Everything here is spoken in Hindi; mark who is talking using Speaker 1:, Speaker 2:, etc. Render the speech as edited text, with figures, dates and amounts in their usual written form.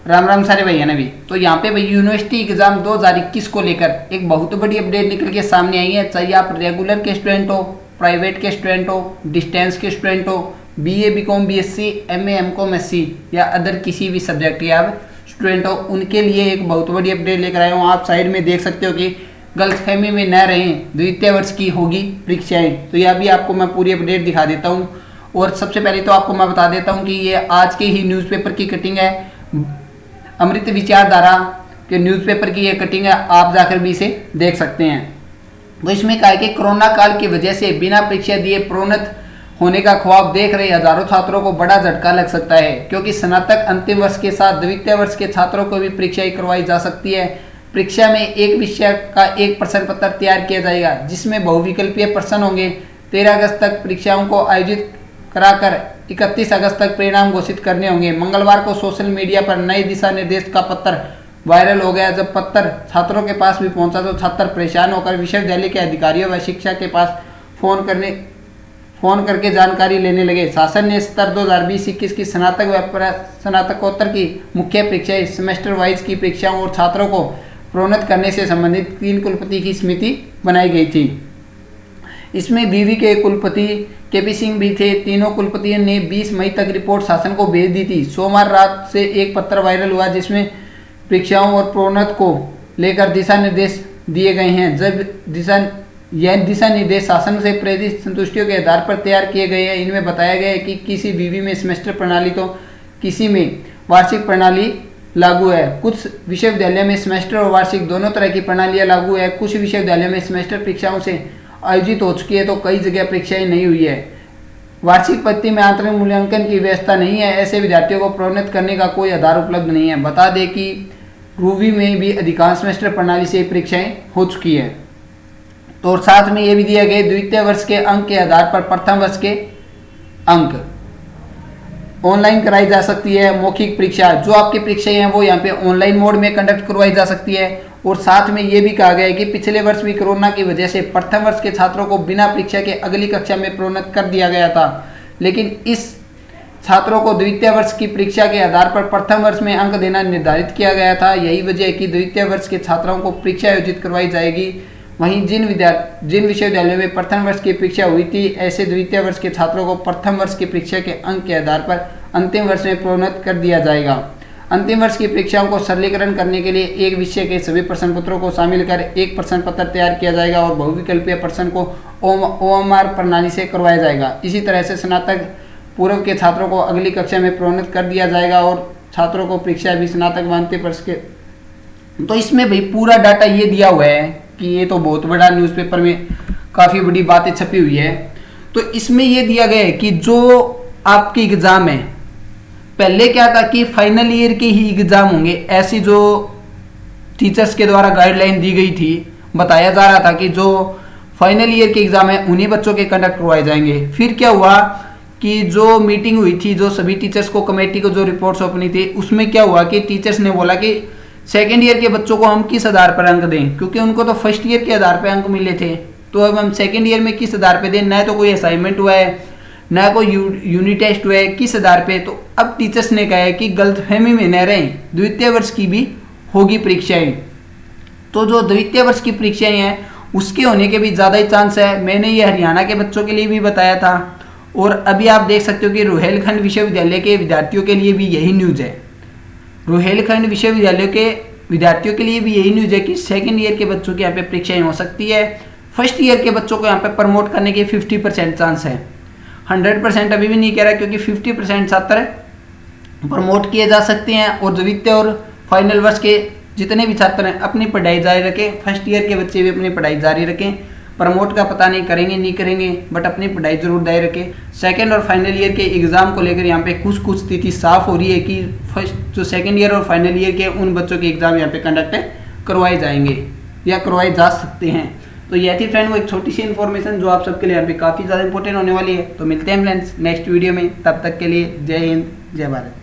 Speaker 1: राम राम सारे भैया ने भी। तो यहाँ पे भाई यूनिवर्सिटी एग्जाम 2021 को लेकर एक बहुत बड़ी अपडेट निकल के सामने आई है। चाहे आप रेगुलर के स्टूडेंट हो, प्राइवेट के स्टूडेंट हो, डिस्टेंस के स्टूडेंट हो, BA BCom BSc MA MCom SC या अदर किसी भी सब्जेक्ट के आप स्टूडेंट हो, उनके लिए एक बहुत बड़ी अपडेट लेकर आया हूँ। आप साइड में देख सकते हो कि गलतफहमी में न रहें, द्वितीय वर्ष की होगी परीक्षाएं। तो यह भी आपको मैं पूरी अपडेट दिखा देता हूँ। और सबसे पहले तो आपको मैं बता देता हूँ कि ये आज के ही न्यूज़पेपर की कटिंग है, अमृत विचारधारा के न्यूज़पेपर की ये कटिंग है, आप जाकर भी इसे देख सकते हैं। तो इसमें कहा है कि कोरोना काल की वजह से बिना परीक्षा दिए प्रोन्नत होने का ख्वाब देख रहे हजारों छात्रों को बड़ा झटका लग सकता है, क्योंकि स्नातक अंतिम वर्ष के साथ द्वितीय वर्ष के छात्रों को भी परीक्षाएं करवाई जा सकती है। परीक्षा में एक विषय का एक प्रश्न पत्र तैयार किया जाएगा, जिसमें बहुविकल्पीय प्रश्न होंगे। 13 अगस्त तक परीक्षाओं को आयोजित कराकर 31 अगस्त तक परिणाम घोषित करने होंगे। मंगलवार को सोशल मीडिया पर नए दिशा निर्देश का पत्र वायरल हो गया। जब पत्र छात्रों के पास भी पहुंचा तो छात्र परेशान होकर विश्वविद्यालय के अधिकारियों व शिक्षा के पास फोन करके जानकारी लेने लगे। शासन ने स्तर 2020-21 की स्नातक व स्नातकोत्तर की मुख्य परीक्षाएं, सेमेस्टर वाइज की परीक्षाओं और छात्रों को प्रोन्नत करने से संबंधित 3 कुलपति की समिति बनाई गई थी। इसमें बीवी के कुलपति केपी सिंह भी थे। तीनों कुलपतियों ने 20 मई तक रिपोर्ट शासन को भेज दी थी। सोमवार रात से एक पत्र वायरल हुआ, जिसमें परीक्षाओं और प्रोन्नत को लेकर दिशा निर्देश दिए गए हैं। जब यह दिशा निर्देश शासन से प्रेरित संतुष्टियों के आधार पर तैयार किए गए हैं। इनमें बताया गया है कि किसी बीवी में सेमेस्टर प्रणाली तो किसी में वार्षिक प्रणाली लागू है। कुछ विश्वविद्यालय में सेमेस्टर और वार्षिक दोनों तरह की प्रणालियां लागू है। कुछ विश्वविद्यालयों में सेमेस्टर परीक्षाओं से आयोजित हो चुकी है, तो कई जगह परीक्षाएं नहीं हुई है। वार्षिक पद्धति में आंतरिक मूल्यांकन की व्यवस्था नहीं है। ऐसे विद्यार्थियों को प्रोन्नत करने का कोई आधार उपलब्ध नहीं है। बता दें कि रूबी में भी अधिकांश सेमेस्टर प्रणाली से परीक्षाएं हो चुकी है। तो और साथ में ये भी दिया गया, द्वितीय वर्ष के अंक के आधार पर प्रथम वर्ष के अंक ऑनलाइन कराई जा सकती है। मौखिक परीक्षा, जो आपकी परीक्षाएं हैं वो यहाँ पे ऑनलाइन मोड में कंडक्ट करवाई जा सकती है। और साथ में ये भी कहा गया है कि पिछले वर्ष भी कोरोना की वजह से प्रथम वर्ष के छात्रों को बिना परीक्षा के अगली कक्षा में प्रोन्नत कर दिया गया था, लेकिन इस छात्रों को द्वितीय वर्ष की परीक्षा के आधार पर प्रथम वर्ष में अंक देना निर्धारित किया गया था। यही वजह है कि द्वितीय वर्ष के छात्रों को परीक्षा आयोजित करवाई जाएगी। वहीं जिन विश्वविद्यालयों में प्रथम वर्ष की परीक्षा हुई थी, ऐसे द्वितीय वर्ष के छात्रों को प्रथम वर्ष की परीक्षा के अंक के आधार पर अंतिम वर्ष में प्रोन्नत कर दिया जाएगा। अंतिम वर्ष की परीक्षाओं को सरलीकरण करने के लिए एक विषय के सभी प्रश्न पत्रों को शामिल कर एक प्रश्न पत्र तैयार किया जाएगा और बहुविकल्पीय प्रश्न को OMR प्रणाली से करवाया जाएगा। इसी तरह से स्नातक पूर्व के छात्रों को अगली कक्षा में प्रोन्नत कर दिया जाएगा और छात्रों को परीक्षा भी स्नातक अंतिम वर्ष के। तो इसमें भाई पूरा डाटा ये दिया हुआ है कि ये तो बहुत बड़ा न्यूज़पेपर में काफ़ी बड़ी बातें छपी हुई है। तो इसमें ये दिया गया है कि जो आपकी एग्ज़ाम है, पहले क्या था कि फाइनल ईयर के ही एग्ज़ाम होंगे, ऐसी जो टीचर्स के द्वारा गाइडलाइन दी गई थी। बताया जा रहा था कि जो फाइनल ईयर के एग्ज़ाम है उन्हीं बच्चों के कंडक्ट करवाए जाएंगे। फिर क्या हुआ कि जो मीटिंग हुई थी, जो सभी टीचर्स को कमेटी को जो रिपोर्ट सौंपनी थी, उसमें क्या हुआ कि टीचर्स ने बोला कि सेकेंड ईयर के बच्चों को हम किस आधार पर अंक दें, क्योंकि उनको तो फर्स्ट ईयर के आधार पर अंक मिले थे। तो अब हम सेकेंड ईयर में किस आधार पर दें, न तो कोई असाइनमेंट हुआ है, न कोई यूनिट टेस्ट हुआ है, किस आधार पे। तो अब टीचर्स ने कहा है कि गलतफहमी में न रहें, द्वितीय वर्ष की भी होगी परीक्षाएं। तो जो द्वितीय वर्ष की परीक्षाएं हैं उसके होने के भी ज़्यादा ही चांस है। मैंने ये हरियाणा के बच्चों के लिए भी बताया था, और अभी आप देख सकते हो कि रुहेलखंड विश्वविद्यालय के विद्यार्थियों के लिए भी यही न्यूज़ है। रुहेलखंड विश्वविद्यालय के विद्यार्थियों के लिए भी यही न्यूज़ है कि सेकेंड ईयर के बच्चों की यहाँ पे परीक्षाएं हो सकती है। फर्स्ट ईयर के बच्चों को यहाँ पे प्रमोट करने के 50% चांस है। 100% अभी भी नहीं कह रहा, क्योंकि 50% छात्र प्रमोट किए जा सकते हैं। और द्वितीय और फाइनल वर्ष के जितने भी छात्र हैं अपनी पढ़ाई जारी रखें। फर्स्ट ईयर के बच्चे भी अपनी पढ़ाई जारी रखें। प्रमोट का पता नहीं करेंगे नहीं करेंगे, बट अपनी पढ़ाई जरूर जारी रखें। सेकंड और फाइनल ईयर के एग्ज़ाम को लेकर यहाँ पे कुछ स्थिति साफ हो रही है कि फर्स्ट जो सेकंड ईयर और फाइनल ईयर के उन बच्चों के एग्ज़ाम यहाँ पे कंडक्ट करवाए जाएंगे या करवाए जा सकते हैं। तो यह थी फ्रेंड वो एक छोटी सी इन्फॉर्मेशन जो आप सबके लिए यहाँ पे काफ़ी ज़्यादा इंपॉर्टेंट होने वाली है। तो मिलते हैं फ्रेंड्स नेक्स्ट वीडियो में, तब तक के लिए जय हिंद जय भारत।